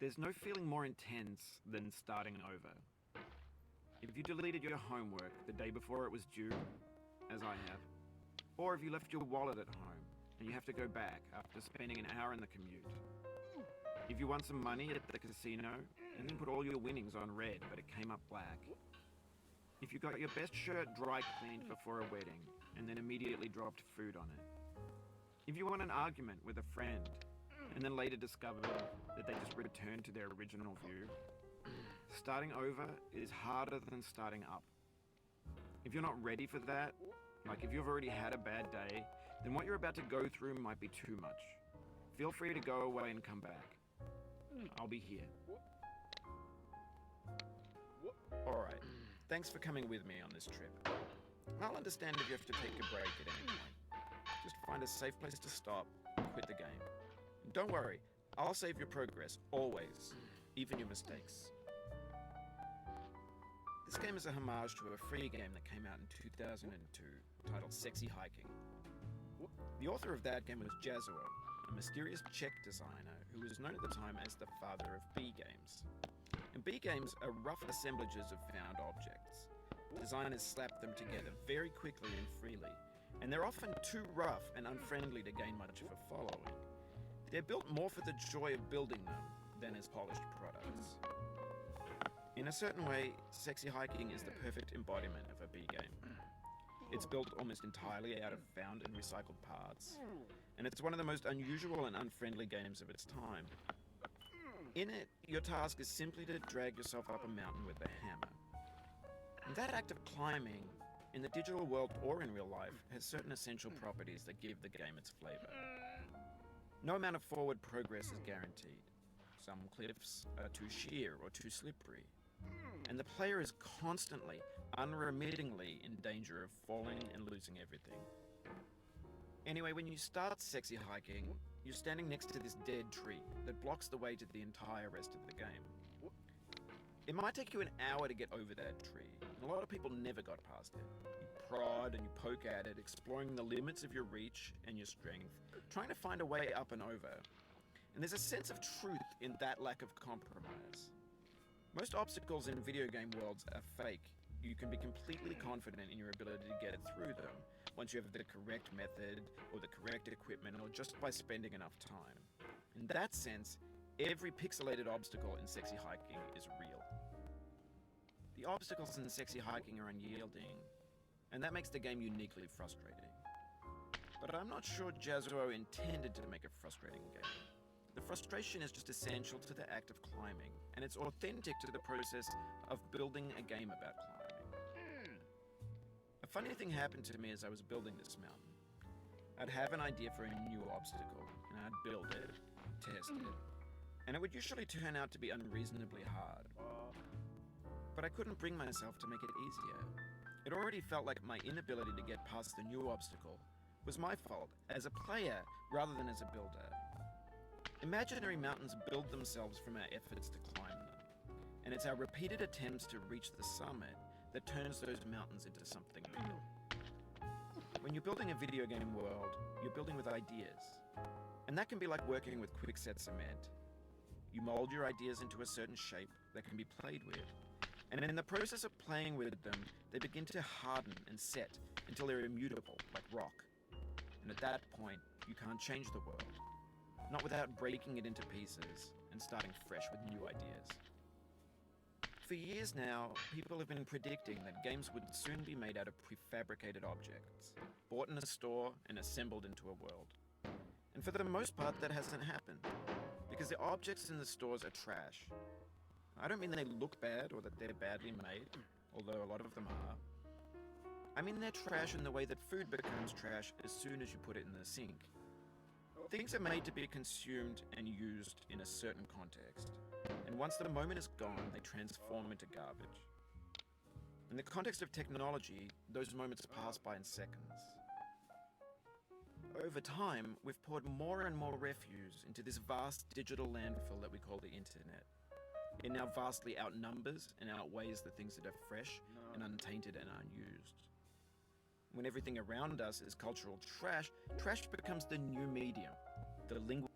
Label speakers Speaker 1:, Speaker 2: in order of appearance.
Speaker 1: There's no feeling more intense than starting over. If you deleted your homework the day before it was due, as I have, or if you left your wallet at home and you have to go back after spending an hour in the commute. If you won some money at the casino and then put all your winnings on red but it came up black. If you got your best shirt dry cleaned before a wedding and then immediately dropped food on it. If you won an argument with a friend and then later discovered that they just returned to their original view. Starting over is harder than starting up. If you're not ready for that, like if you've already had a bad day, then what you're about to go through might be too much. Feel free to go away and come back. I'll be here. Alright, thanks for coming with me on this trip. I'll understand if you have to take a break at any point. Just find a safe place to stop and quit the game. And don't worry, I'll save your progress, always, even your mistakes. This game is a homage to a free game that came out in 2002, titled Sexy Hiking. The author of that game was Jazuo, a mysterious Czech designer who was known at the time as the father of B games. And B games are rough assemblages of found objects. Designers slap them together very quickly and freely, and they're often too rough and unfriendly to gain much of a following. They're built more for the joy of building them than as polished products. In a certain way, Sexy Hiking is the perfect embodiment of a B game. It's built almost entirely out of found and recycled parts, and it's one of the most unusual and unfriendly games of its time. In it, your task is simply to drag yourself up a mountain with a hammer. And that act of climbing, in the digital world or in real life, has certain essential properties that give the game its flavor. No amount of forward progress is guaranteed. Some cliffs are too sheer or too slippery. And the player is constantly, unremittingly in danger of falling and losing everything. Anyway, when you start Sexy Hiking, you're standing next to this dead tree that blocks the way to the entire rest of the game. It might take you an hour to get over that tree, and a lot of people never got past it. You prod and you poke at it, exploring the limits of your reach and your strength, trying to find a way up and over. And there's a sense of truth in that lack of compromise. Most obstacles in video game worlds are fake. You can be completely confident in your ability to get through them once you have the correct method or the correct equipment or just by spending enough time. In that sense, every pixelated obstacle in Sexy Hiking is real. The obstacles in Sexy Hiking are unyielding, and that makes the game uniquely frustrating. But I'm not sure Jazuo intended to make a frustrating game. The frustration is just essential to the act of climbing, and it's authentic to the process of building a game about climbing. A funny thing happened to me as I was building this mountain. I'd have an idea for a new obstacle, and I'd build it, test it, and it would usually turn out to be unreasonably hard. But I couldn't bring myself to make it easier. It already felt like my inability to get past the new obstacle was my fault as a player rather than as a builder. Imaginary mountains build themselves from our efforts to climb them, and it's our repeated attempts to reach the summit that turns those mountains into something real. When you're building a video game world, you're building with ideas, and that can be like working with quickset cement. You mold your ideas into a certain shape that can be played with, and in the process of playing with them, they begin to harden and set until they're immutable, like rock. And at that point, you can't change the world. Not without breaking it into pieces and starting fresh with new ideas. For years now, people have been predicting that games would soon be made out of prefabricated objects, bought in a store and assembled into a world. And for the most part, that hasn't happened, because the objects in the stores are trash. I don't mean they look bad or that they're badly made, although a lot of them are. I mean they're trash in the way that food becomes trash as soon as you put it in the sink. Things are made to be consumed and used in a certain context, and once the moment is gone, they transform into garbage. In the context of technology, those moments pass by in seconds. Over time, we've poured more and more refuse into this vast digital landfill that we call the internet. It now vastly outnumbers and outweighs the things that are fresh and untainted and unused. When everything around us is cultural trash, trash becomes the new medium, the linguistic